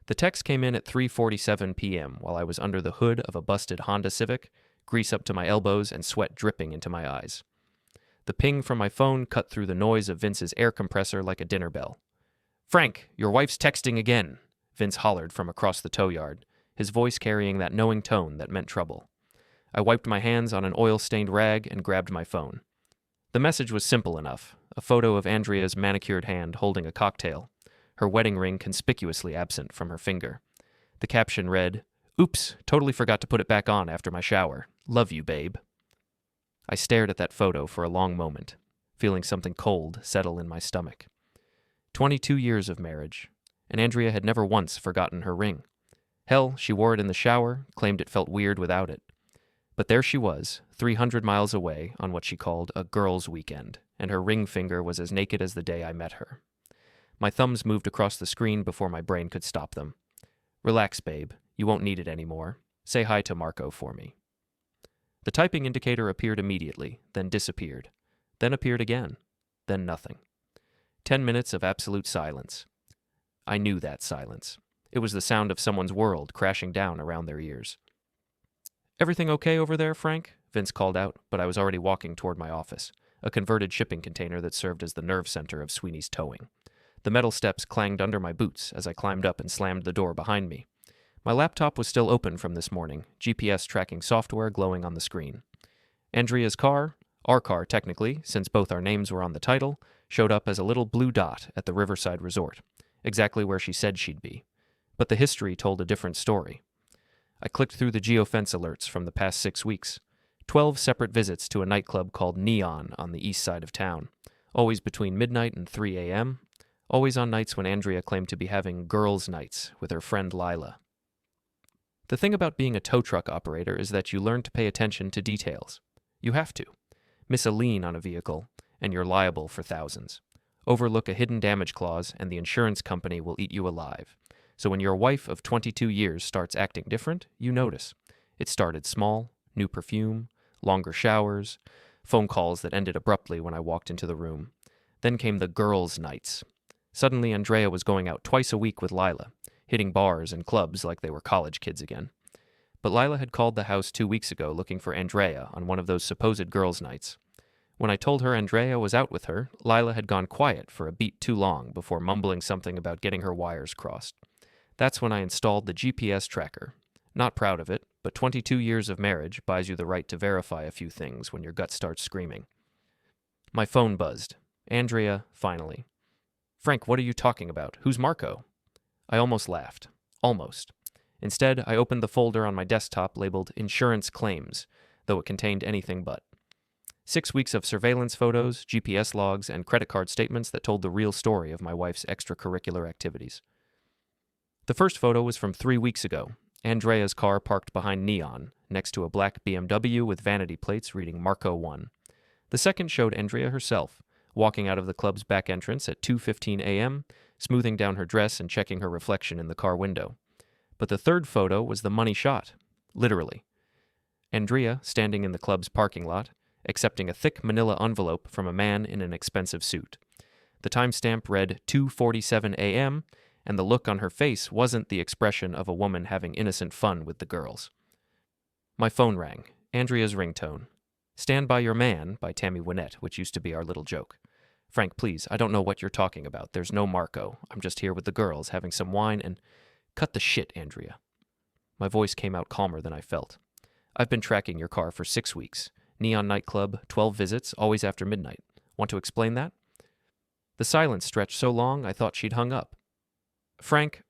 The text came in at 3:47 p.m. while I was under the hood of a busted Honda Civic, grease up to my elbows and sweat dripping into my eyes. The ping from my phone cut through the noise of Vince's air compressor like a dinner bell. "Frank, your wife's texting again," Vince hollered from across the tow yard, his voice carrying that knowing tone that meant trouble. I wiped my hands on an oil-stained rag and grabbed my phone. The message was simple enough, a photo of Andrea's manicured hand holding a cocktail, her wedding ring conspicuously absent from her finger. The caption read, "Oops, totally forgot to put it back on after my shower. Love you, babe." I stared at that photo for a long moment, feeling something cold settle in my stomach. 22 years of marriage, and Andrea had never once forgotten her ring. Hell, she wore it in the shower, claimed it felt weird without it. But there she was, 300 miles away on what she called a girls' weekend, and her ring finger was as naked as the day I met her. My thumbs moved across the screen before my brain could stop them. "Relax, babe. You won't need it anymore. Say hi to Marco for me." The typing indicator appeared immediately, then disappeared, then appeared again, then nothing. 10 minutes of absolute silence. I knew that silence. It was the sound of someone's world crashing down around their ears. "Everything okay over there, Frank?" Vince called out, but I was already walking toward my office, a converted shipping container that served as the nerve center of Sweeney's towing. The metal steps clanged under my boots as I climbed up and slammed the door behind me. My laptop was still open from this morning, GPS tracking software glowing on the screen. Andrea's car, our car technically, since both our names were on the title, showed up as a little blue dot at the Riverside Resort, exactly where she said she'd be. But the history told a different story. I clicked through the geofence alerts from the past 6 weeks. 12 separate visits to a nightclub called Neon on the east side of town, always between midnight and 3 a.m., always on nights when Andrea claimed to be having girls' nights with her friend Lila. The thing about being a tow truck operator is that you learn to pay attention to details. You have to. Miss a lien on a vehicle, and you're liable for thousands. Overlook a hidden damage clause, and the insurance company will eat you alive. So when your wife of 22 years starts acting different, you notice. It started small, new perfume, longer showers, phone calls that ended abruptly when I walked into the room. Then came the girls' nights. Suddenly, Andrea was going out twice a week with Lila, hitting bars and clubs like they were college kids again. But Lila had called the house 2 weeks ago looking for Andrea on one of those supposed girls' nights. When I told her Andrea was out with her, Lila had gone quiet for a beat too long before mumbling something about getting her wires crossed. That's when I installed the GPS tracker. Not proud of it, but 22 years of marriage buys you the right to verify a few things when your gut starts screaming. My phone buzzed. Andrea, finally. "Frank, what are you talking about? Who's Marco?" I almost laughed. Almost. Instead, I opened the folder on my desktop labeled Insurance Claims, though it contained anything but. 6 weeks of surveillance photos, GPS logs, and credit card statements that told the real story of my wife's extracurricular activities. The first photo was from 3 weeks ago, Andrea's car parked behind Neon, next to a black BMW with vanity plates reading Marco 1. The second showed Andrea herself, walking out of the club's back entrance at 2:15 a.m., smoothing down her dress and checking her reflection in the car window. But the third photo was the money shot, literally. Andrea standing in the club's parking lot, accepting a thick manila envelope from a man in an expensive suit. The timestamp read 2:47 a.m., and the look on her face wasn't the expression of a woman having innocent fun with the girls. My phone rang, Andrea's ringtone. "Stand by Your Man" by Tammy Wynette, which used to be our little joke. "Frank, please, I don't know what you're talking about. There's no Marco. I'm just here with the girls, having some wine and—" "Cut the shit, Andrea." My voice came out calmer than I felt. "I've been tracking your car for 6 weeks. Neon nightclub, 12 visits, always after midnight. Want to explain that?" The silence stretched so long I thought she'd hung up. "Frank..."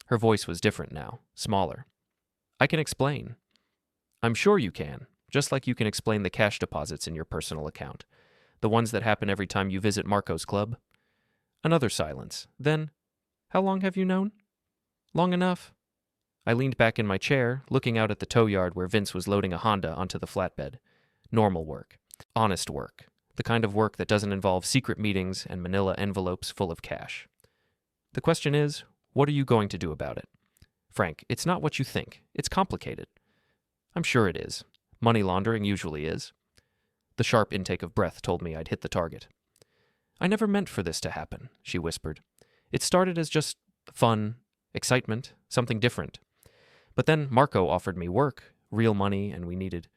Her voice was different now, smaller. "I can explain." "I'm sure you can, just like you can explain the cash deposits in your personal account. The ones that happen every time you visit Marco's club." Another silence. Then, "How long have you known?" "Long enough." I leaned back in my chair, looking out at the tow yard where Vince was loading a Honda onto the flatbed. Normal work. Honest work. The kind of work that doesn't involve secret meetings and manila envelopes full of cash. The question is, what are you going to do about it? Frank, it's not what you think. It's complicated. I'm sure it is. Money laundering usually is. The sharp intake of breath told me I'd hit the target. "I never meant for this to happen," she whispered. "It started as just fun, excitement, something different. But then Marco offered me work, real money, and we needed...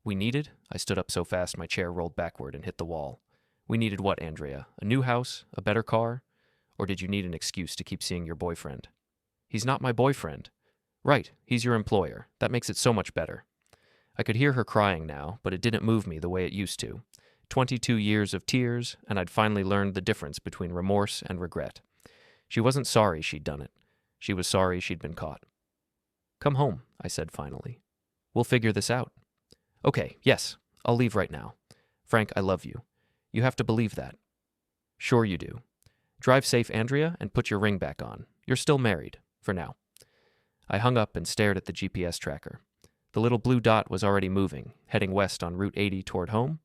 We needed? I stood up so fast my chair rolled backward and hit the wall. We needed what, Andrea? A new house? A better car? Or did you need an excuse to keep seeing your boyfriend? He's not my boyfriend. Right, he's your employer. That makes it so much better. I could hear her crying now, but it didn't move me the way it used to. 22 years of tears, and I'd finally learned the difference between remorse and regret. She wasn't sorry she'd done it. She was sorry she'd been caught. Come home, I said finally. We'll figure this out. Okay, yes, I'll leave right now. Frank, I love you. You have to believe that. Sure you do. Drive safe, Andrea, and put your ring back on. You're still married, for now. I hung up and stared at the GPS tracker. The little blue dot was already moving, heading west on Route 80 toward home,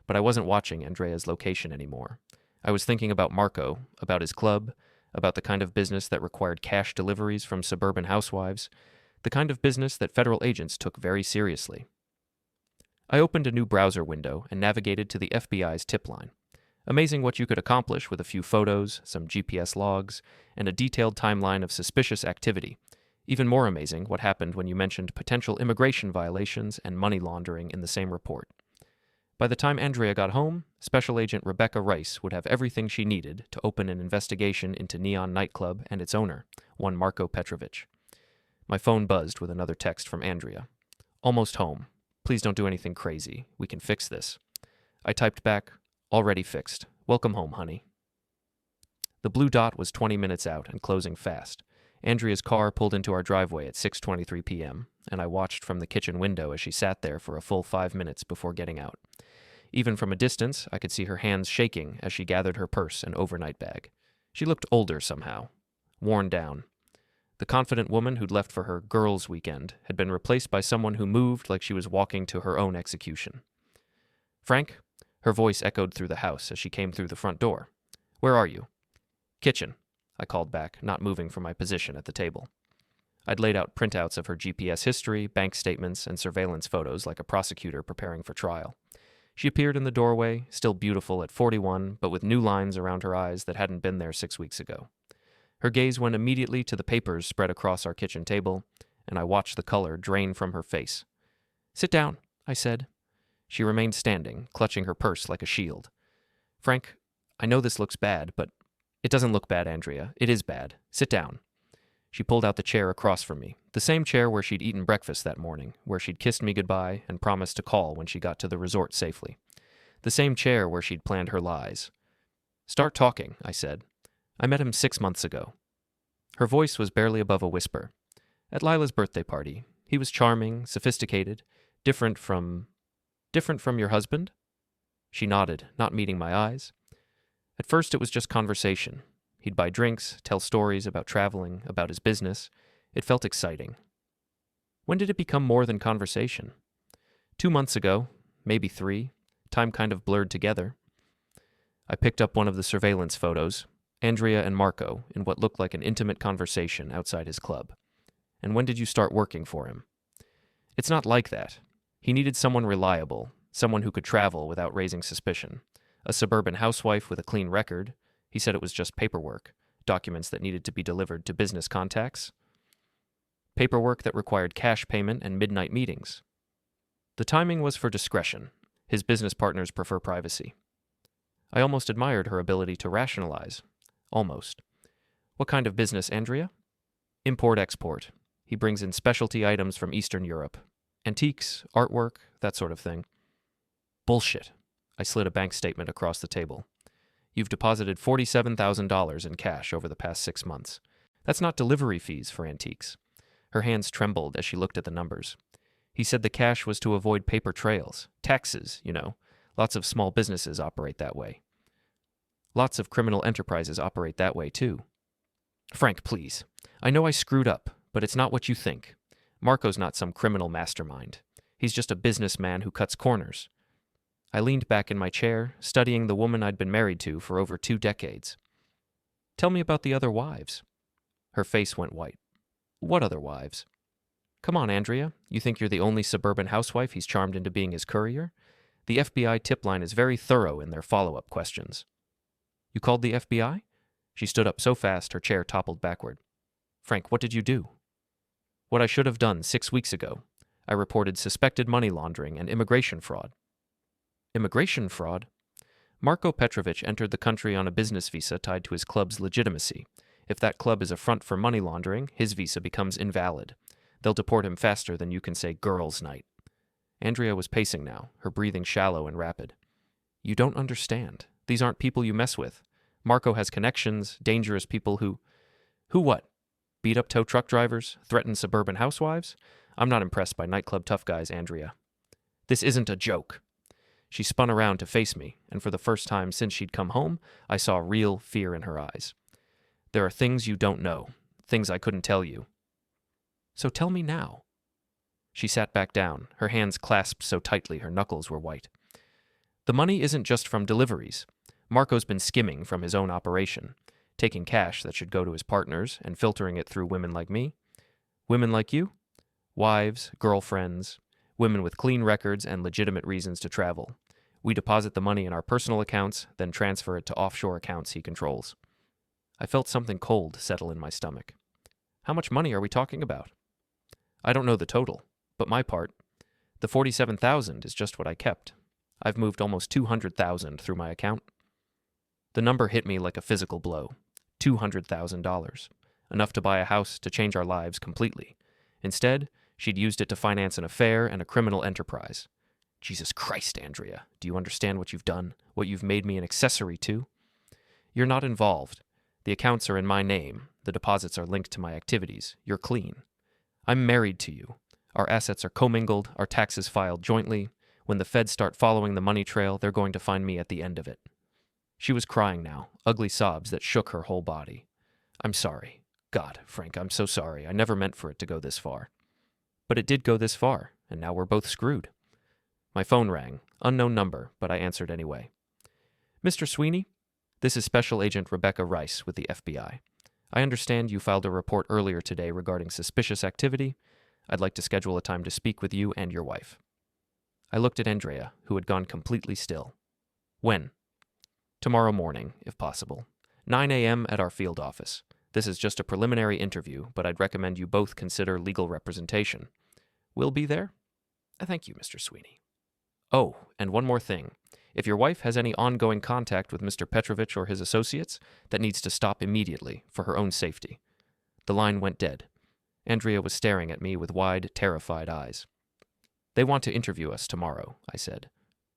but I wasn't watching Andrea's location anymore. I was thinking about Marco, about his club, about the kind of business that required cash deliveries from suburban housewives, the kind of business that federal agents took very seriously. I opened a new browser window and navigated to the FBI's tip line. Amazing what you could accomplish with a few photos, some GPS logs, and a detailed timeline of suspicious activity. Even more amazing what happened when you mentioned potential immigration violations and money laundering in the same report. By the time Andrea got home, Special Agent Rebecca Rice would have everything she needed to open an investigation into Neon Nightclub and its owner, one Marco Petrovich. My phone buzzed with another text from Andrea. Almost home. Please don't do anything crazy. We can fix this. I typed back, already fixed. Welcome home, honey. The blue dot was 20 minutes out and closing fast. Andrea's car pulled into our driveway at 6:23 p.m., and I watched from the kitchen window as she sat there for a full 5 minutes before getting out. Even from a distance, I could see her hands shaking as she gathered her purse and overnight bag. She looked older somehow, worn down. The confident woman who'd left for her girls' weekend had been replaced by someone who moved like she was walking to her own execution. Frank? Her voice echoed through the house as she came through the front door. Where are you? Kitchen, I called back, not moving from my position at the table. I'd laid out printouts of her GPS history, bank statements, and surveillance photos like a prosecutor preparing for trial. She appeared in the doorway, still beautiful at 41, but with new lines around her eyes that hadn't been there 6 weeks ago. Her gaze went immediately to the papers spread across our kitchen table, and I watched the color drain from her face. Sit down, I said. She remained standing, clutching her purse like a shield. Frank, I know this looks bad, but it doesn't look bad, Andrea. It is bad. Sit down. She pulled out the chair across from me, the same chair where she'd eaten breakfast that morning, where she'd kissed me goodbye and promised to call when she got to the resort safely. The same chair where she'd planned her lies. Start talking, I said. I met him 6 months ago. Her voice was barely above a whisper. At Lila's birthday party. He was charming, sophisticated, different from your husband? She nodded, not meeting my eyes. At first it was just conversation. He'd buy drinks, tell stories about traveling, about his business. It felt exciting. When did it become more than conversation? 2 months ago, maybe 3. Time kind of blurred together. I picked up one of the surveillance photos, Andrea and Marco, in what looked like an intimate conversation outside his club. And when did you start working for him? It's not like that. He needed someone reliable, someone who could travel without raising suspicion. A suburban housewife with a clean record. He said it was just paperwork, documents that needed to be delivered to business contacts. Paperwork that required cash payment and midnight meetings. The timing was for discretion. His business partners prefer privacy. I almost admired her ability to rationalize. Almost. What kind of business, Andrea? Import-export. He brings in specialty items from Eastern Europe. Antiques, artwork, that sort of thing. Bullshit. I slid a bank statement across the table. You've deposited $47,000 in cash over the past 6 months. That's not delivery fees for antiques. Her hands trembled as she looked at the numbers. He said the cash was to avoid paper trails. Taxes, you know. Lots of small businesses operate that way. Lots of criminal enterprises operate that way, too. Frank, please. I know I screwed up, but it's not what you think. Marco's not some criminal mastermind. He's just a businessman who cuts corners. I leaned back in my chair, studying the woman I'd been married to for over 2 decades. Tell me about the other wives. Her face went white. What other wives? Come on, Andrea. You think you're the only suburban housewife he's charmed into being his courier? The FBI tip line is very thorough in their follow-up questions. You called the FBI? She stood up so fast her chair toppled backward. Frank, what did you do? What I should have done 6 weeks ago. I reported suspected money laundering and immigration fraud. Immigration fraud? Marko Petrovich entered the country on a business visa tied to his club's legitimacy. If that club is a front for money laundering, his visa becomes invalid. They'll deport him faster than you can say girls' night. Andrea was pacing now, her breathing shallow and rapid. You don't understand. These aren't people you mess with. Marko has connections, dangerous people who... Who what? Beat up tow truck drivers? Threaten suburban housewives? I'm not impressed by nightclub tough guys, Andrea. This isn't a joke. She spun around to face me, and for the first time since she'd come home, I saw real fear in her eyes. There are things you don't know, things I couldn't tell you. So tell me now. She sat back down, her hands clasped so tightly her knuckles were white. The money isn't just from deliveries. Marko's been skimming from his own operation, taking cash that should go to his partners and filtering it through women like me. Women like you? Wives, girlfriends, women with clean records and legitimate reasons to travel. We deposit the money in our personal accounts, then transfer it to offshore accounts he controls. I felt something cold settle in my stomach. How much money are we talking about? I don't know the total, but my part, the $47,000 is just what I kept. I've moved almost $200,000 through my account. The number hit me like a physical blow. $200,000. Enough to buy a house, to change our lives completely. Instead, she'd used it to finance an affair and a criminal enterprise. Jesus Christ, Andrea, do you understand what you've done? What you've made me an accessory to? You're not involved. The accounts are in my name. The deposits are linked to my activities. You're clean. I'm married to you. Our assets are commingled, our taxes filed jointly. When the feds start following the money trail, they're going to find me at the end of it. She was crying now, ugly sobs that shook her whole body. I'm sorry. God, Frank, I'm so sorry. I never meant for it to go this far. But it did go this far, and now we're both screwed. My phone rang. Unknown number, but I answered anyway. Mr. Sweeney, this is Special Agent Rebecca Rice with the FBI. I understand you filed a report earlier today regarding suspicious activity. I'd like to schedule a time to speak with you and your wife. I looked at Andrea, who had gone completely still. When? Tomorrow morning, if possible. 9 a.m. at our field office. This is just a preliminary interview, but I'd recommend you both consider legal representation. We'll be there? Thank you, Mr. Sweeney. Oh, and one more thing. If your wife has any ongoing contact with Mr. Petrovich or his associates, that needs to stop immediately for her own safety. The line went dead. Andrea was staring at me with wide, terrified eyes. They want to interview us tomorrow, I said.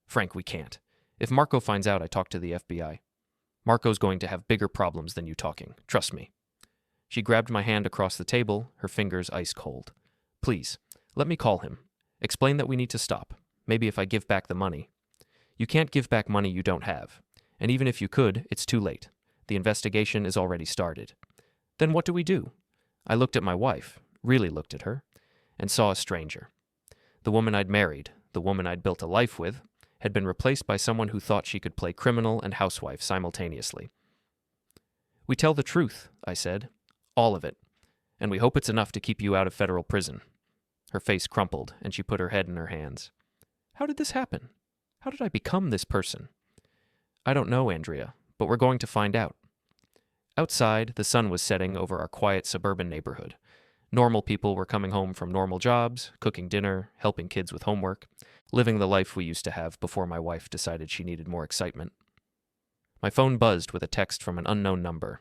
Frank, we can't. If Marko finds out I talked to the FBI, Marko's going to have bigger problems than you talking. Trust me. She grabbed my hand across the table, her fingers ice cold. Please, let me call him. Explain that we need to stop. Maybe if I give back the money. You can't give back money you don't have. And even if you could, it's too late. The investigation is already started. Then what do we do? I looked at my wife, really looked at her, and saw a stranger. The woman I'd married, the woman I'd built a life with, had been replaced by someone who thought she could play criminal and housewife simultaneously. We tell the truth, I said. All of it. And we hope it's enough to keep you out of federal prison. Her face crumpled, and she put her head in her hands. How did this happen? How did I become this person? I don't know, Andrea, but we're going to find out. Outside, the sun was setting over our quiet suburban neighborhood. Normal people were coming home from normal jobs, cooking dinner, helping kids with homework, living the life we used to have before my wife decided she needed more excitement. My phone buzzed with a text from an unknown number.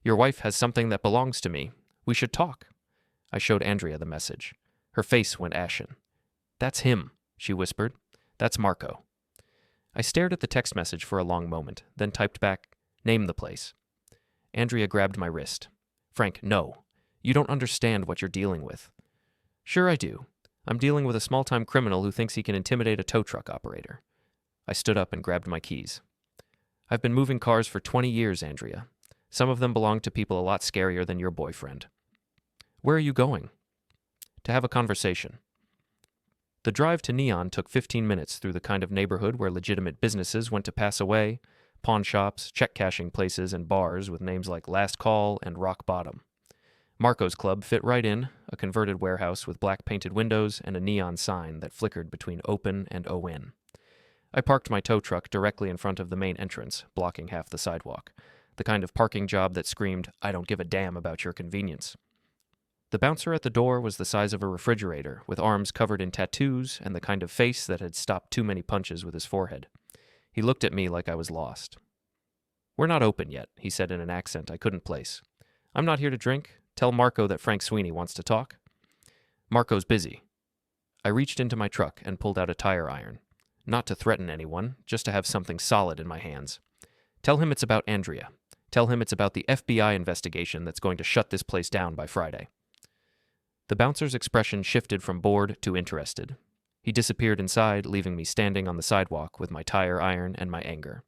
Your wife has something that belongs to me. We should talk. I showed Andrea the message. Her face went ashen. That's him, she whispered. That's Marko. I stared at the text message for a long moment, then typed back, name the place. Andrea grabbed my wrist. Frank, no. You don't understand what you're dealing with. Sure I do. I'm dealing with a small-time criminal who thinks he can intimidate a tow truck operator. I stood up and grabbed my keys. I've been moving cars for 20 years, Andrea. Some of them belong to people a lot scarier than your boyfriend. Where are you going? To have a conversation. The drive to Neon took 15 minutes through the kind of neighborhood where legitimate businesses went to pass away, pawn shops, check-cashing places, and bars with names like Last Call and Rock Bottom. Marko's club fit right in, a converted warehouse with black-painted windows and a neon sign that flickered between open and ON. I parked my tow truck directly in front of the main entrance, blocking half the sidewalk, the kind of parking job that screamed, I don't give a damn about your convenience. The bouncer at the door was the size of a refrigerator, with arms covered in tattoos and the kind of face that had stopped too many punches with his forehead. He looked at me like I was lost. "We're not open yet," he said in an accent I couldn't place. "I'm not here to drink. Tell Marco that Frank Sweeney wants to talk." "Marco's busy." I reached into my truck and pulled out a tire iron. Not to threaten anyone, just to have something solid in my hands. "Tell him it's about Andrea. Tell him it's about the FBI investigation that's going to shut this place down by Friday." The bouncer's expression shifted from bored to interested. He disappeared inside, leaving me standing on the sidewalk with my tire iron and my anger.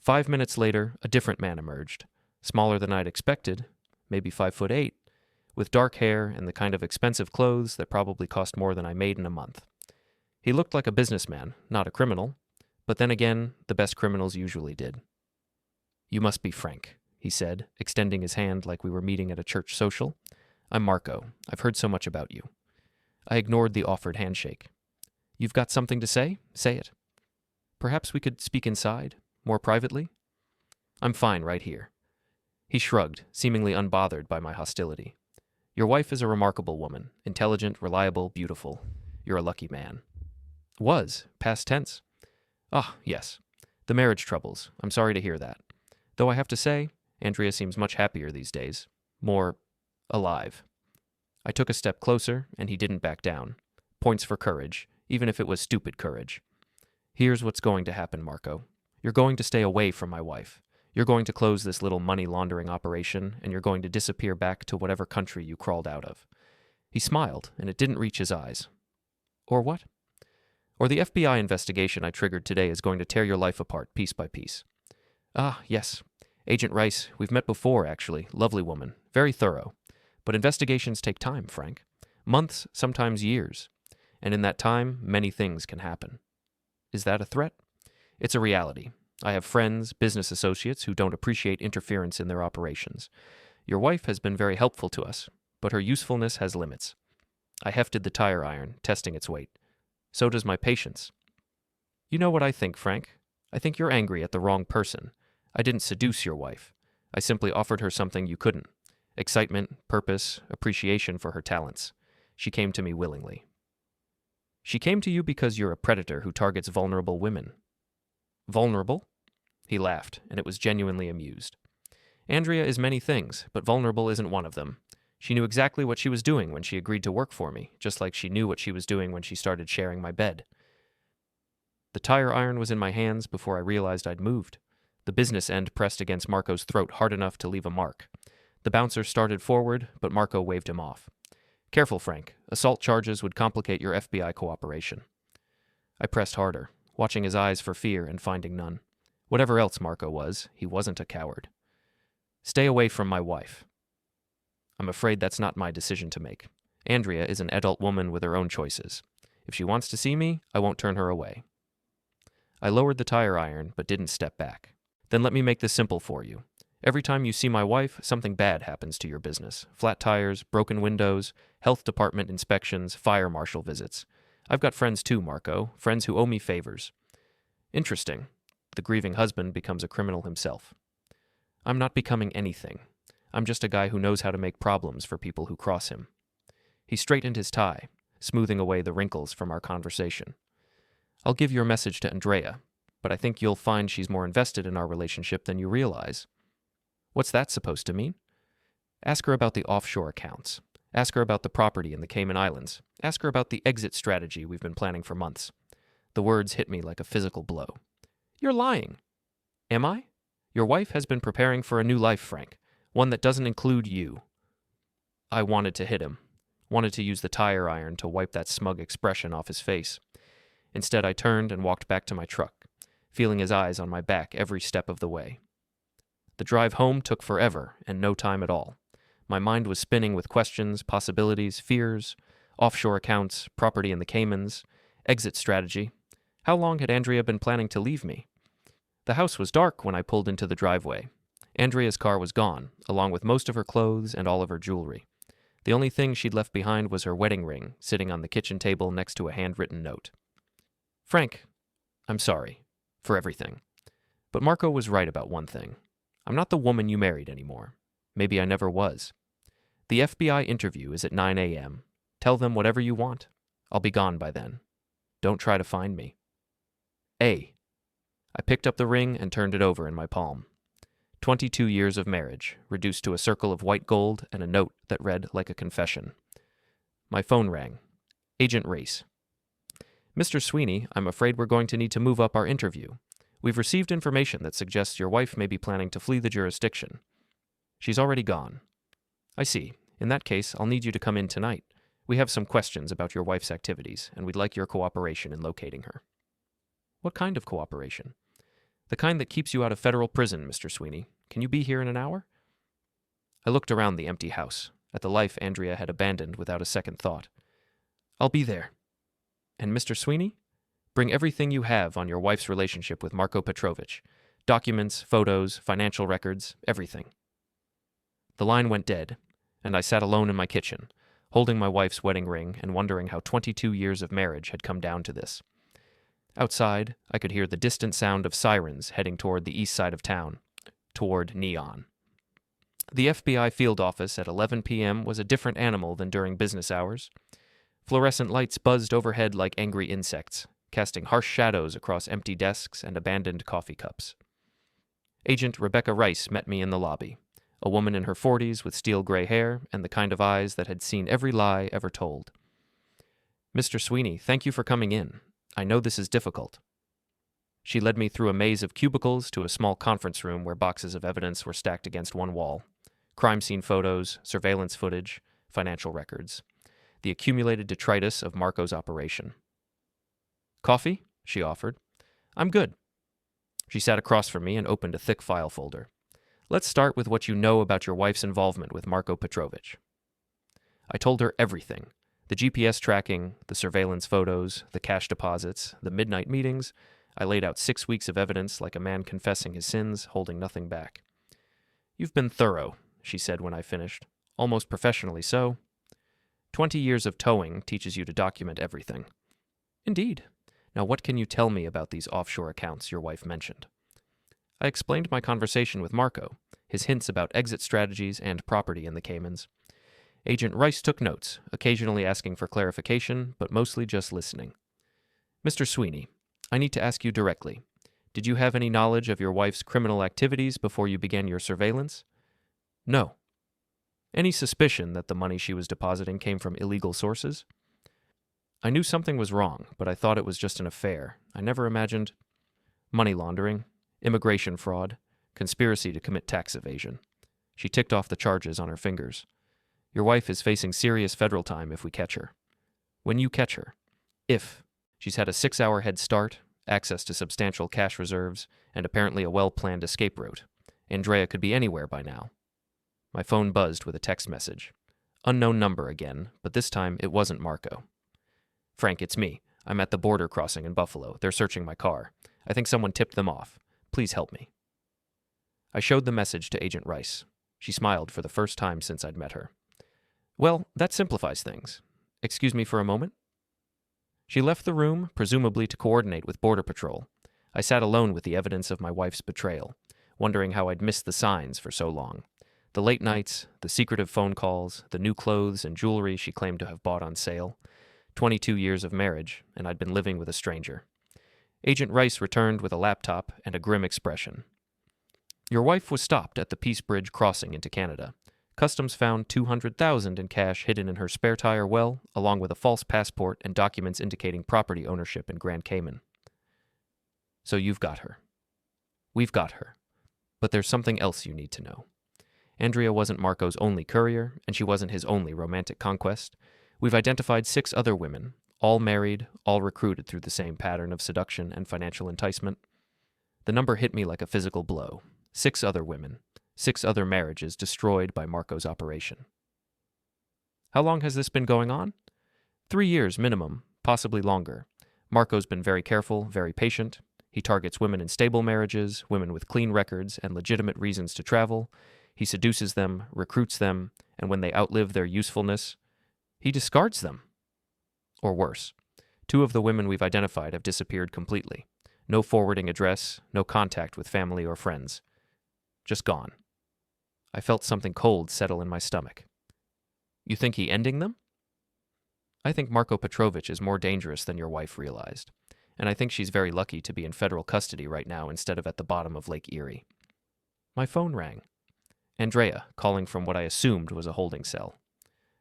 5 minutes later, a different man emerged, smaller than I'd expected, maybe 5'8", with dark hair and the kind of expensive clothes that probably cost more than I made in a month. He looked like a businessman, not a criminal, but then again, the best criminals usually did. "You must be Frank," he said, extending his hand like we were meeting at a church social. "I'm Marco. I've heard so much about you." I ignored the offered handshake. "You've got something to say? Say it." "Perhaps we could speak inside, more privately?" "I'm fine right here." He shrugged, seemingly unbothered by my hostility. "Your wife is a remarkable woman, intelligent, reliable, beautiful. You're a lucky man." "Was, past tense." "Ah, yes. The marriage troubles. I'm sorry to hear that. Though I have to say, Andrea seems much happier these days. More alive." I took a step closer, and he didn't back down. Points for courage, even if it was stupid courage. "Here's what's going to happen, Marco. You're going to stay away from my wife. You're going to close this little money laundering operation, and you're going to disappear back to whatever country you crawled out of." He smiled, and it didn't reach his eyes. "Or what?" "Or the FBI investigation I triggered today is going to tear your life apart piece by piece." "Ah, yes. Agent Rice, we've met before, actually. Lovely woman. Very thorough. But investigations take time, Frank. Months, sometimes years. And in that time, many things can happen." "Is that a threat?" "It's a reality. I have friends, business associates who don't appreciate interference in their operations. Your wife has been very helpful to us, but her usefulness has limits." I hefted the tire iron, testing its weight. "So does my patience." "You know what I think, Frank? I think you're angry at the wrong person. I didn't seduce your wife. I simply offered her something you couldn't. Excitement, purpose, appreciation for her talents. She came to me willingly." "She came to you because you're a predator who targets vulnerable women." "Vulnerable?" He laughed, and it was genuinely amused. "Andrea is many things, but vulnerable isn't one of them. She knew exactly what she was doing when she agreed to work for me, just like she knew what she was doing when she started sharing my bed." The tire iron was in my hands before I realized I'd moved. The business end pressed against Marco's throat hard enough to leave a mark. The bouncer started forward, but Marco waved him off. "Careful, Frank. Assault charges would complicate your FBI cooperation." I pressed harder, watching his eyes for fear and finding none. Whatever else Marco was, he wasn't a coward. "Stay away from my wife." "I'm afraid that's not my decision to make. Andrea is an adult woman with her own choices. If she wants to see me, I won't turn her away." I lowered the tire iron, but didn't step back. "Then let me make this simple for you. Every time you see my wife, something bad happens to your business. Flat tires, broken windows, health department inspections, fire marshal visits. I've got friends too, Marco, friends who owe me favors." Interesting. The grieving husband becomes a criminal himself. "I'm not becoming anything. I'm just a guy who knows how to make problems for people who cross him." He straightened his tie, smoothing away the wrinkles from our conversation. "I'll give your message to Andrea, but I think you'll find she's more invested in our relationship than you realize." "What's that supposed to mean?" "Ask her about the offshore accounts. Ask her about the property in the Cayman Islands. Ask her about the exit strategy we've been planning for months." The words hit me like a physical blow. "You're lying." "Am I? Your wife has been preparing for a new life, Frank. One that doesn't include you." I wanted to hit him. Wanted to use the tire iron to wipe that smug expression off his face. Instead, I turned and walked back to my truck, feeling his eyes on my back every step of the way. The drive home took forever and no time at all. My mind was spinning with questions, possibilities, fears, offshore accounts, property in the Caymans, exit strategy. How long had Andrea been planning to leave me? The house was dark when I pulled into the driveway. Andrea's car was gone, along with most of her clothes and all of her jewelry. The only thing she'd left behind was her wedding ring, sitting on the kitchen table next to a handwritten note. "Frank, I'm sorry for everything. But Marco was right about one thing. I'm not the woman you married anymore. Maybe I never was. The FBI interview is at 9 a.m. Tell them whatever you want. I'll be gone by then. Don't try to find me. A. I picked up the ring and turned it over in my palm. 22 years of marriage, reduced to a circle of white gold and a note that read like a confession. My phone rang. Agent Race. Mr. Sweeney, I'm afraid we're going to need to move up our interview. We've received information that suggests your wife may be planning to flee the jurisdiction. She's already gone. I see. In that case, I'll need you to come in tonight. We have some questions about your wife's activities, and we'd like your cooperation in locating her. What kind of cooperation? The kind that keeps you out of federal prison, Mr. Sweeney. Can you be here in an hour? I looked around the empty house, at the life Andrea had abandoned without a second thought. I'll be there. And Mr. Sweeney? Bring everything you have on your wife's relationship with Marko Petrovich. Documents, photos, financial records, everything. The line went dead, and I sat alone in my kitchen, holding my wife's wedding ring and wondering how 22 years of marriage had come down to this. Outside, I could hear the distant sound of sirens heading toward the east side of town, toward Neon. The FBI field office at 11 p.m. was a different animal than during business hours. Fluorescent lights buzzed overhead like angry insects, casting harsh shadows across empty desks and abandoned coffee cups. Agent Rebecca Rice met me in the lobby, a woman in her 40s with steel gray hair and the kind of eyes that had seen every lie ever told. Mr. Sweeney, thank you for coming in. I know this is difficult. She led me through a maze of cubicles to a small conference room where boxes of evidence were stacked against one wall. Crime scene photos, surveillance footage, financial records. The accumulated detritus of Marko's operation. Coffee? She offered. I'm good. She sat across from me and opened a thick file folder. Let's start with what you know about your wife's involvement with Marko Petrovich. I told her everything. The GPS tracking, the surveillance photos, the cash deposits, the midnight meetings. I laid out 6 weeks of evidence like a man confessing his sins, holding nothing back. You've been thorough, she said when I finished. Almost professionally so. 20 years of towing teaches you to document everything. Indeed. Now what can you tell me about these offshore accounts your wife mentioned? I explained my conversation with Marko, his hints about exit strategies and property in the Caymans. Agent Rice took notes, occasionally asking for clarification, but mostly just listening. Mr. Sweeney, I need to ask you directly. Did you have any knowledge of your wife's criminal activities before you began your surveillance? No. Any suspicion that the money she was depositing came from illegal sources? I knew something was wrong, but I thought it was just an affair. I never imagined money laundering, immigration fraud, conspiracy to commit tax evasion. She ticked off the charges on her fingers. Your wife is facing serious federal time if we catch her. When you catch her. If. She's had a 6-hour head start, access to substantial cash reserves, and apparently a well-planned escape route. Andrea could be anywhere by now. My phone buzzed with a text message. Unknown number again, but this time it wasn't Marko. Frank, it's me. I'm at the border crossing in Buffalo. They're searching my car. I think someone tipped them off. Please help me. I showed the message to Agent Rice. She smiled for the first time since I'd met her. Well, that simplifies things. Excuse me for a moment? She left the room, presumably to coordinate with Border Patrol. I sat alone with the evidence of my wife's betrayal, wondering how I'd missed the signs for so long. The late nights, the secretive phone calls, the new clothes and jewelry she claimed to have bought on sale. 22 years of marriage, and I'd been living with a stranger. Agent Rice returned with a laptop and a grim expression. Your wife was stopped at the Peace Bridge crossing into Canada. Customs found $200,000 in cash hidden in her spare tire well, along with a false passport and documents indicating property ownership in Grand Cayman. So you've got her. We've got her. But there's something else you need to know. Andrea wasn't Marko's only courier, and she wasn't his only romantic conquest. We've identified 6 other women, all married, all recruited through the same pattern of seduction and financial enticement. The number hit me like a physical blow. 6 other women. 6 other marriages destroyed by Marko's operation. How long has this been going on? 3 years minimum, possibly longer. Marko's been very careful, very patient. He targets women in stable marriages, women with clean records and legitimate reasons to travel. He seduces them, recruits them, and when they outlive their usefulness, he discards them. Or worse, 2 of the women we've identified have disappeared completely. No forwarding address, no contact with family or friends. Just gone. I felt something cold settle in my stomach. You think he ending them? I think Marko Petrovich is more dangerous than your wife realized, and I think she's very lucky to be in federal custody right now instead of at the bottom of Lake Erie. My phone rang. Andrea, calling from what I assumed was a holding cell.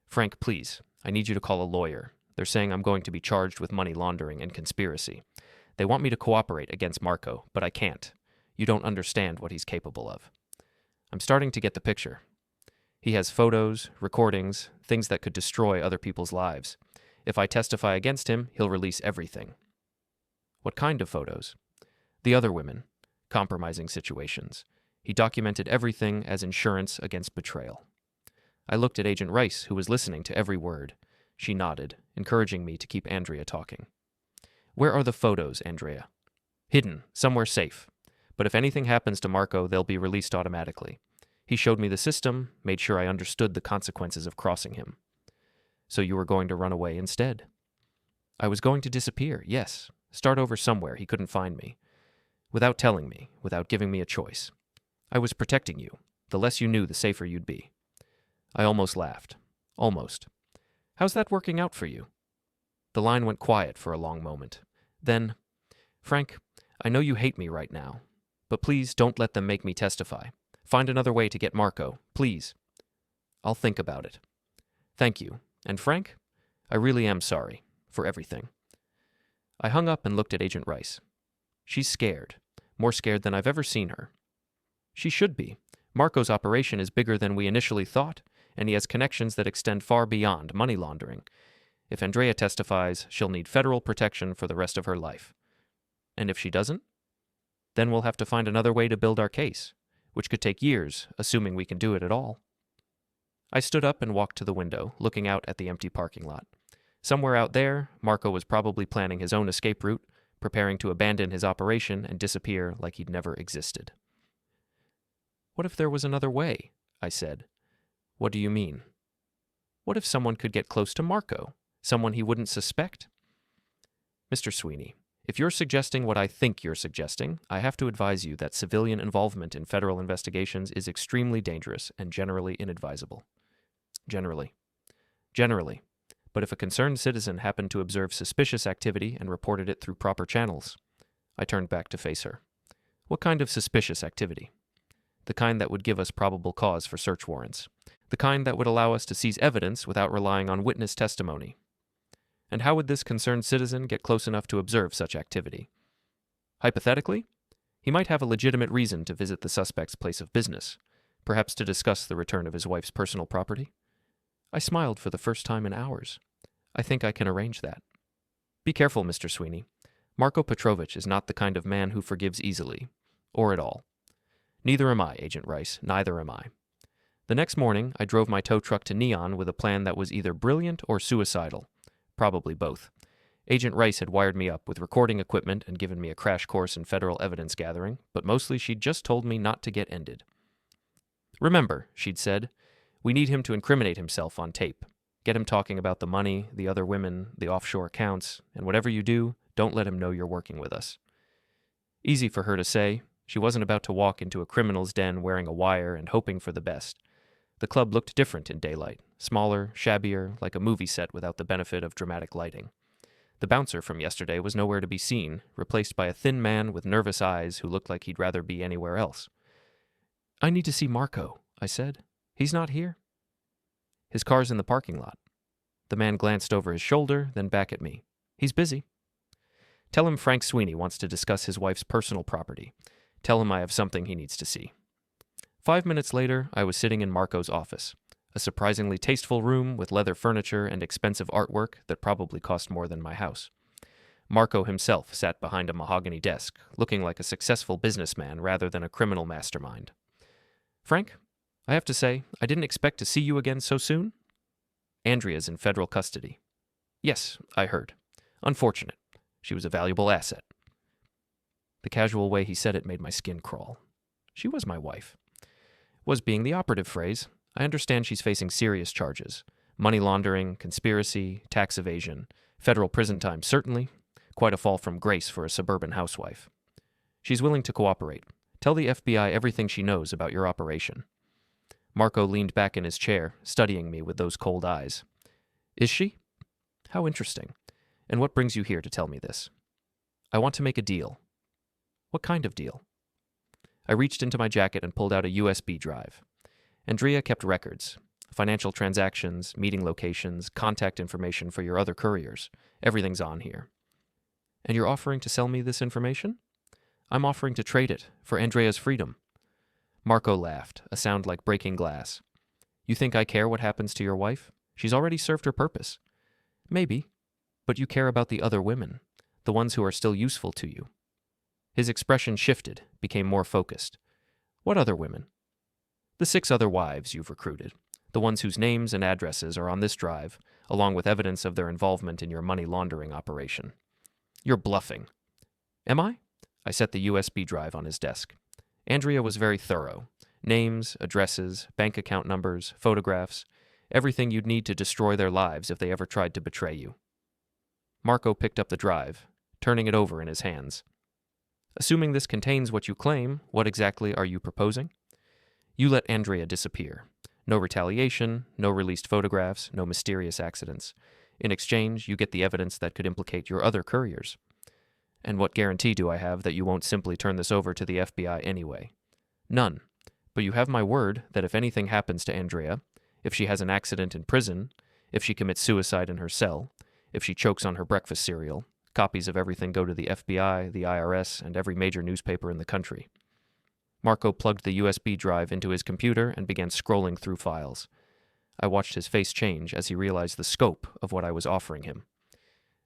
Frank, please, I need you to call a lawyer. They're saying I'm going to be charged with money laundering and conspiracy. They want me to cooperate against Marko, but I can't. You don't understand what he's capable of. I'm starting to get the picture. He has photos, recordings, things that could destroy other people's lives. If I testify against him, he'll release everything. What kind of photos? The other women. Compromising situations. He documented everything as insurance against betrayal. I looked at Agent Rice, who was listening to every word. She nodded, encouraging me to keep Andrea talking. Where are the photos, Andrea? Hidden, somewhere safe. But if anything happens to Marko, they'll be released automatically. He showed me the system, made sure I understood the consequences of crossing him. So you were going to run away instead? I was going to disappear, yes. Start over somewhere he couldn't find me. Without telling me, without giving me a choice. I was protecting you. The less you knew, the safer you'd be. I almost laughed. Almost. How's that working out for you? The line went quiet for a long moment. Then, Frank, I know you hate me right now, but please don't let them make me testify. Find another way to get Marko, please. I'll think about it. Thank you. And Frank, I really am sorry for everything. I hung up and looked at Agent Rice. She's scared, more scared than I've ever seen her. She should be. Marko's operation is bigger than we initially thought, and he has connections that extend far beyond money laundering. If Andrea testifies, she'll need federal protection for the rest of her life. And if she doesn't? Then we'll have to find another way to build our case, which could take years, assuming we can do it at all. I stood up and walked to the window, looking out at the empty parking lot. Somewhere out there, Marko was probably planning his own escape route, preparing to abandon his operation and disappear like he'd never existed. What if there was another way? I said. What do you mean? What if someone could get close to Marko? Someone he wouldn't suspect? Mr. Sweeney, if you're suggesting what I think you're suggesting, I have to advise you that civilian involvement in federal investigations is extremely dangerous and generally inadvisable. Generally. But if a concerned citizen happened to observe suspicious activity and reported it through proper channels. I turned back to face her. What kind of suspicious activity? The kind that would give us probable cause for search warrants. The kind that would allow us to seize evidence without relying on witness testimony. And how would this concerned citizen get close enough to observe such activity? Hypothetically, he might have a legitimate reason to visit the suspect's place of business, perhaps to discuss the return of his wife's personal property. I smiled for the first time in hours. I think I can arrange that. Be careful, Mr. Sweeney. Marko Petrovich is not the kind of man who forgives easily, or at all. Neither am I, Agent Rice, neither am I. The next morning, I drove my tow truck to Neon with a plan that was either brilliant or suicidal. Probably both. Agent Rice had wired me up with recording equipment and given me a crash course in federal evidence gathering, but mostly she'd just told me not to get ended. Remember, she'd said, we need him to incriminate himself on tape. Get him talking about the money, the other women, the offshore accounts, and whatever you do, don't let him know you're working with us. Easy for her to say. She wasn't about to walk into a criminal's den wearing a wire and hoping for the best. The club looked different in daylight, smaller, shabbier, like a movie set without the benefit of dramatic lighting. The bouncer from yesterday was nowhere to be seen, replaced by a thin man with nervous eyes who looked like he'd rather be anywhere else. I need to see Marko, I said. He's not here. His car's in the parking lot. The man glanced over his shoulder, then back at me. He's busy. Tell him Frank Sweeney wants to discuss his wife's personal property. Tell him I have something he needs to see. 5 minutes later, I was sitting in Marko's office, a surprisingly tasteful room with leather furniture and expensive artwork that probably cost more than my house. Marko himself sat behind a mahogany desk, looking like a successful businessman rather than a criminal mastermind. Frank, I have to say, I didn't expect to see you again so soon. Andrea's in federal custody. Yes, I heard. Unfortunate. She was a valuable asset. The casual way he said it made my skin crawl. She was my wife. Was being the operative phrase. I understand she's facing serious charges. Money laundering, conspiracy, tax evasion, federal prison time certainly. Quite a fall from grace for a suburban housewife. She's willing to cooperate. Tell the FBI everything she knows about your operation. Marco leaned back in his chair, studying me with those cold eyes. Is she? How interesting. And what brings you here to tell me this? I want to make a deal. What kind of deal? I reached into my jacket and pulled out a USB drive. Andrea kept records, financial transactions, meeting locations, contact information for your other couriers. Everything's on here. And you're offering to sell me this information? I'm offering to trade it for Andrea's freedom. Marco laughed, a sound like breaking glass. You think I care what happens to your wife? She's already served her purpose. Maybe, but you care about the other women, the ones who are still useful to you. His expression shifted, became more focused. What other women? The 6 other wives you've recruited, the ones whose names and addresses are on this drive, along with evidence of their involvement in your money laundering operation. You're bluffing. Am I? I set the USB drive on his desk. Andrea was very thorough. Names, addresses, bank account numbers, photographs, everything you'd need to destroy their lives if they ever tried to betray you. Marco picked up the drive, turning it over in his hands. Assuming this contains what you claim, what exactly are you proposing? You let Andrea disappear. No retaliation, no released photographs, no mysterious accidents. In exchange, you get the evidence that could implicate your other couriers. And what guarantee do I have that you won't simply turn this over to the FBI anyway? None. But you have my word that if anything happens to Andrea, if she has an accident in prison, if she commits suicide in her cell, if she chokes on her breakfast cereal, copies of everything go to the FBI, the IRS, and every major newspaper in the country. Marco plugged the USB drive into his computer and began scrolling through files. I watched his face change as he realized the scope of what I was offering him.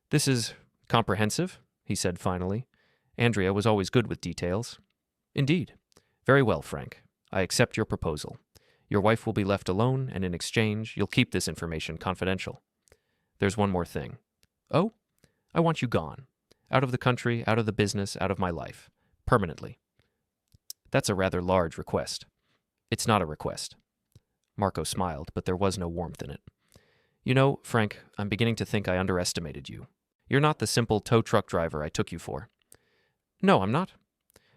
This is comprehensive, he said finally. Andrea was always good with details. Indeed. Very well, Frank. I accept your proposal. Your wife will be left alone, and in exchange, you'll keep this information confidential. There's one more thing. Oh? I want you gone. Out of the country, out of the business, out of my life. Permanently. That's a rather large request. It's not a request. Marco smiled, but there was no warmth in it. You know, Frank, I'm beginning to think I underestimated you. You're not the simple tow truck driver I took you for. No, I'm not.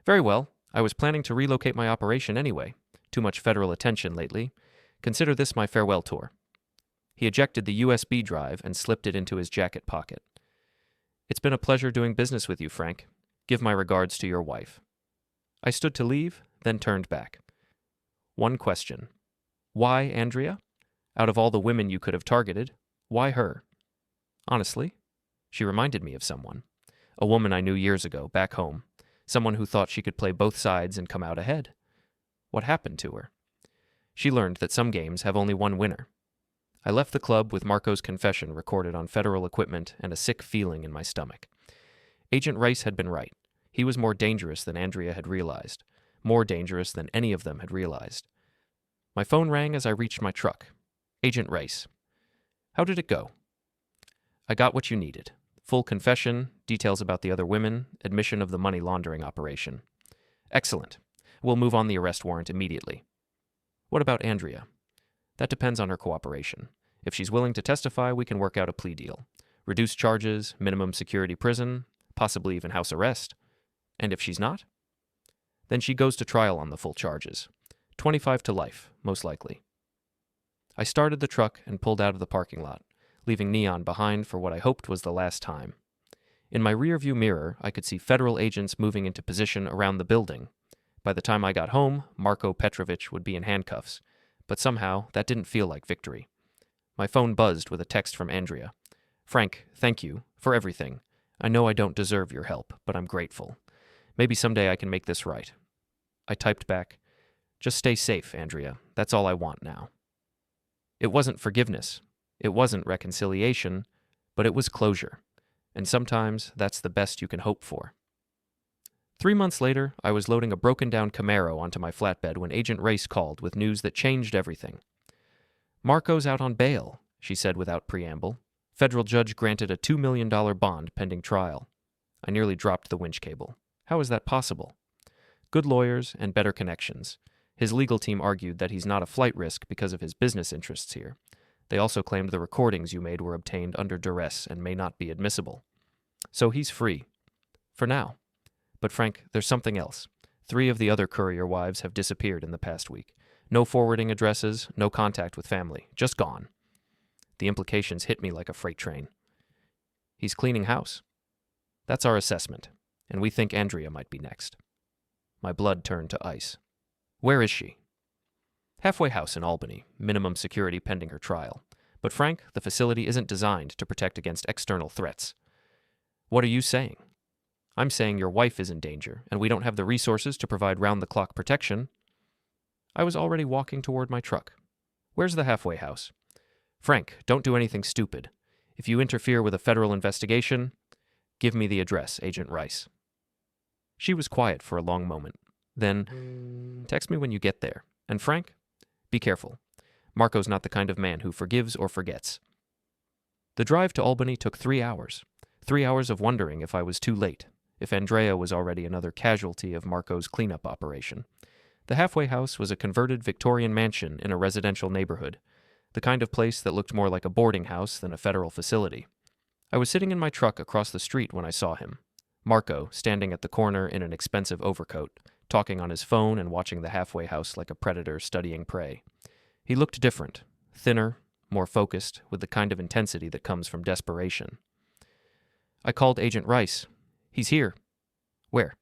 Very well. I was planning to relocate my operation anyway. Too much federal attention lately. Consider this my farewell tour. He ejected the USB drive and slipped it into his jacket pocket. It's been a pleasure doing business with you, Frank. Give my regards to your wife. I stood to leave, then turned back. One question. Why Andrea? Out of all the women you could have targeted, why her? Honestly, she reminded me of someone. A woman I knew years ago, back home. Someone who thought she could play both sides and come out ahead. What happened to her? She learned that some games have only one winner. I left the club with Marco's confession recorded on federal equipment and a sick feeling in my stomach. Agent Rice had been right. He was more dangerous than Andrea had realized. More dangerous than any of them had realized. My phone rang as I reached my truck. Agent Rice. How did it go? I got what you needed. Full confession, details about the other women, admission of the money laundering operation. Excellent. We'll move on the arrest warrant immediately. What about Andrea? That depends on her cooperation. If she's willing to testify, we can work out a plea deal. Reduced charges, minimum security prison, possibly even house arrest. And if she's not? Then she goes to trial on the full charges. 25 to life, most likely. I started the truck and pulled out of the parking lot, leaving Neon behind for what I hoped was the last time. In my rearview mirror, I could see federal agents moving into position around the building. By the time I got home, Marko Petrovich would be in handcuffs, but somehow that didn't feel like victory. My phone buzzed with a text from Andrea. Frank, thank you for everything. I know I don't deserve your help, but I'm grateful. Maybe someday I can make this right. I typed back, just stay safe, Andrea. That's all I want now. It wasn't forgiveness. It wasn't reconciliation, but it was closure. And sometimes that's the best you can hope for. 3 months later, I was loading a broken-down Camaro onto my flatbed when Agent Race called with news that changed everything. Marco's out on bail, she said without preamble. Federal judge granted a $2 million bond pending trial. I nearly dropped the winch cable. How is that possible? Good lawyers and better connections. His legal team argued that he's not a flight risk because of his business interests here. They also claimed the recordings you made were obtained under duress and may not be admissible. So he's free. For now. But Frank, there's something else. 3 of the other courier wives have disappeared in the past week. No forwarding addresses, no contact with family. Just gone. The implications hit me like a freight train. He's cleaning house. That's our assessment, and we think Andrea might be next. My blood turned to ice. Where is she? Halfway house in Albany, minimum security pending her trial. But Frank, the facility isn't designed to protect against external threats. What are you saying? I'm saying your wife is in danger, and we don't have the resources to provide round-the-clock protection. I was already walking toward my truck. Where's the halfway house? Frank, don't do anything stupid. If you interfere with a federal investigation, give me the address, Agent Rice. She was quiet for a long moment. Then, text me when you get there. And Frank, be careful. Marco's not the kind of man who forgives or forgets. The drive to Albany took 3 hours. 3 hours of wondering if I was too late, if Andrea was already another casualty of Marco's cleanup operation. The halfway house was a converted Victorian mansion in a residential neighborhood, the kind of place that looked more like a boarding house than a federal facility. I was sitting in my truck across the street when I saw him. Marco, standing at the corner in an expensive overcoat, talking on his phone and watching the halfway house like a predator studying prey. He looked different, thinner, more focused, with the kind of intensity that comes from desperation. I called Agent Rice. He's here. Where?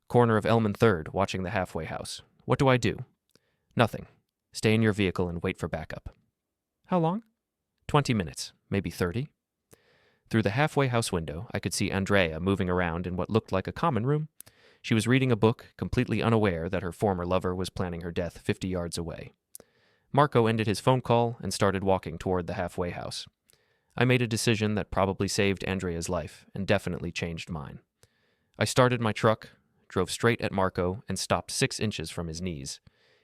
Corner of Elm and 3rd, watching the halfway house. What do I do? Nothing. Stay in your vehicle and wait for backup. How long? 20 minutes, maybe 30. Through the halfway house window, I could see Andrea moving around in what looked like a common room. She was reading a book, completely unaware that her former lover was planning her death 50 yards away. Marco ended his phone call and started walking toward the halfway house. I made a decision that probably saved Andrea's life and definitely changed mine. I started my truck, drove straight at Marco, and stopped 6 inches from his knees.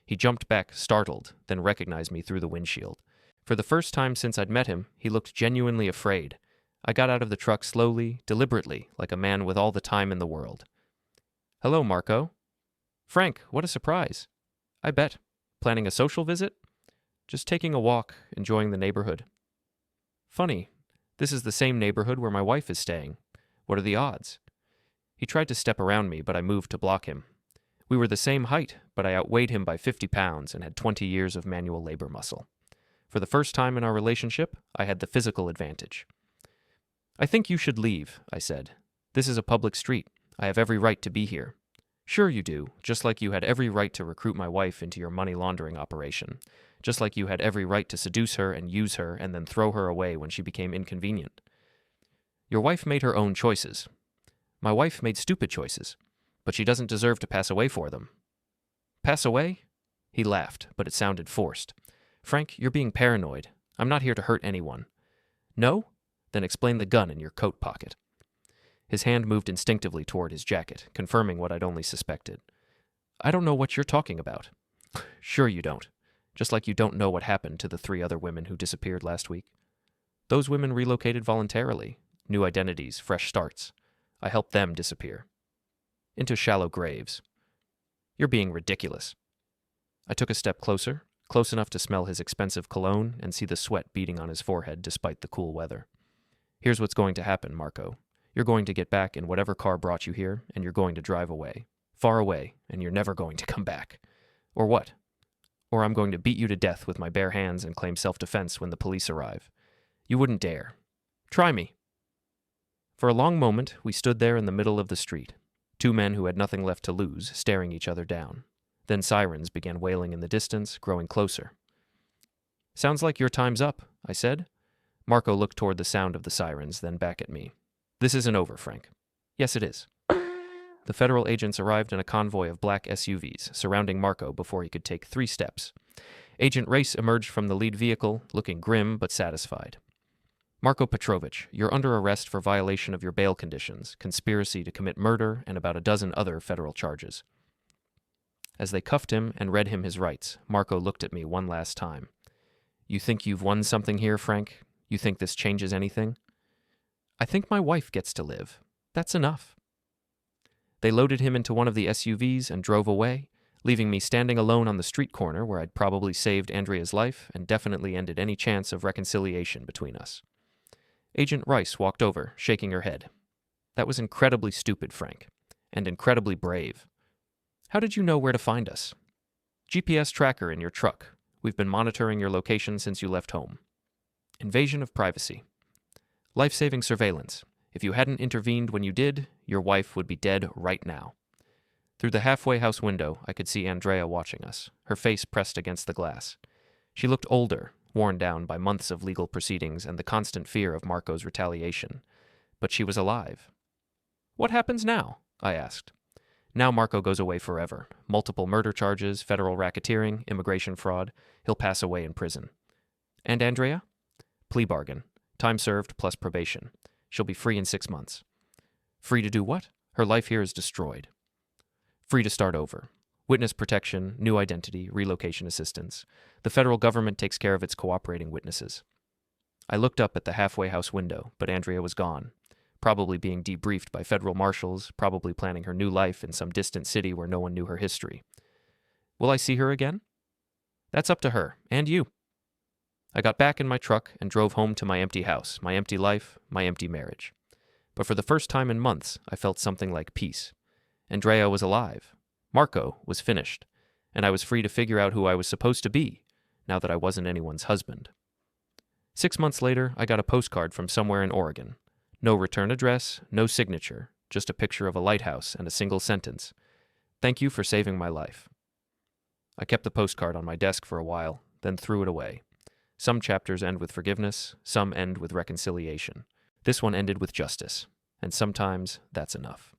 He jumped back, startled, then recognized me through the windshield. For the first time since I'd met him, he looked genuinely afraid. I got out of the truck slowly, deliberately, like a man with all the time in the world. Hello, Marco. Frank, what a surprise. I bet. Planning a social visit? Just taking a walk, enjoying the neighborhood. Funny, this is the same neighborhood where my wife is staying. What are the odds? He tried to step around me, but I moved to block him. We were the same height, but I outweighed him by 50 pounds and had 20 years of manual labor muscle. For the first time in our relationship, I had the physical advantage. I think you should leave, I said. This is a public street. I have every right to be here. Sure you do, just like you had every right to recruit my wife into your money laundering operation. Just like you had every right to seduce her and use her and then throw her away when she became inconvenient. Your wife made her own choices. My wife made stupid choices, but she doesn't deserve to pass away for them. Pass away? He laughed, but it sounded forced. Frank, you're being paranoid. I'm not here to hurt anyone. No? Then explain the gun in your coat pocket. His hand moved instinctively toward his jacket, confirming what I'd only suspected. I don't know what you're talking about. Sure you don't. Just like you don't know what happened to the 3 other women who disappeared last week. Those women relocated voluntarily. New identities, fresh starts. I helped them disappear. Into shallow graves. You're being ridiculous. I took a step closer, close enough to smell his expensive cologne and see the sweat beading on his forehead despite the cool weather. Here's what's going to happen, Marco. You're going to get back in whatever car brought you here, and you're going to drive away. Far away, and you're never going to come back. Or what? Or I'm going to beat you to death with my bare hands and claim self-defense when the police arrive. You wouldn't dare. Try me. For a long moment, we stood there in the middle of the street, 2 men who had nothing left to lose, staring each other down. Then sirens began wailing in the distance, growing closer. Sounds like your time's up, I said. Marco looked toward the sound of the sirens, then back at me. This isn't over, Frank. Yes, it is. The federal agents arrived in a convoy of black SUVs, surrounding Marco before he could take 3 steps. Agent Race emerged from the lead vehicle, looking grim but satisfied. Marco Petrovich, you're under arrest for violation of your bail conditions, conspiracy to commit murder, and about a dozen other federal charges. As they cuffed him and read him his rights, Marco looked at me one last time. You think you've won something here, Frank? You think this changes anything? I think my wife gets to live. That's enough. They loaded him into one of the SUVs and drove away, leaving me standing alone on the street corner where I'd probably saved Andrea's life and definitely ended any chance of reconciliation between us. Agent Rice walked over, shaking her head. That was incredibly stupid, Frank, and incredibly brave. How did you know where to find us? GPS tracker in your truck. We've been monitoring your location since you left home. Invasion of privacy. Life-saving surveillance. If you hadn't intervened when you did, your wife would be dead right now. Through the halfway house window, I could see Andrea watching us, her face pressed against the glass. She looked older, worn down by months of legal proceedings and the constant fear of Marco's retaliation. But she was alive. What happens now? I asked. Now Marco goes away forever. Multiple murder charges, federal racketeering, immigration fraud. He'll pass away in prison. And Andrea? Plea bargain. Time served plus probation. She'll be free in 6 months. Free to do what? Her life here is destroyed. Free to start over. Witness protection, new identity, relocation assistance. The federal government takes care of its cooperating witnesses. I looked up at the halfway house window, but Andrea was gone. Probably being debriefed by federal marshals, probably planning her new life in some distant city where no one knew her history. Will I see her again? That's up to her, and you. I got back in my truck and drove home to my empty house, my empty life, my empty marriage. But for the first time in months, I felt something like peace. Andrea was alive. Marco was finished. And I was free to figure out who I was supposed to be, now that I wasn't anyone's husband. 6 months later, I got a postcard from somewhere in Oregon. No return address, no signature, just a picture of a lighthouse and a single sentence. Thank you for saving my life. I kept the postcard on my desk for a while, then threw it away. Some chapters end with forgiveness, some end with reconciliation. This one ended with justice, and sometimes that's enough.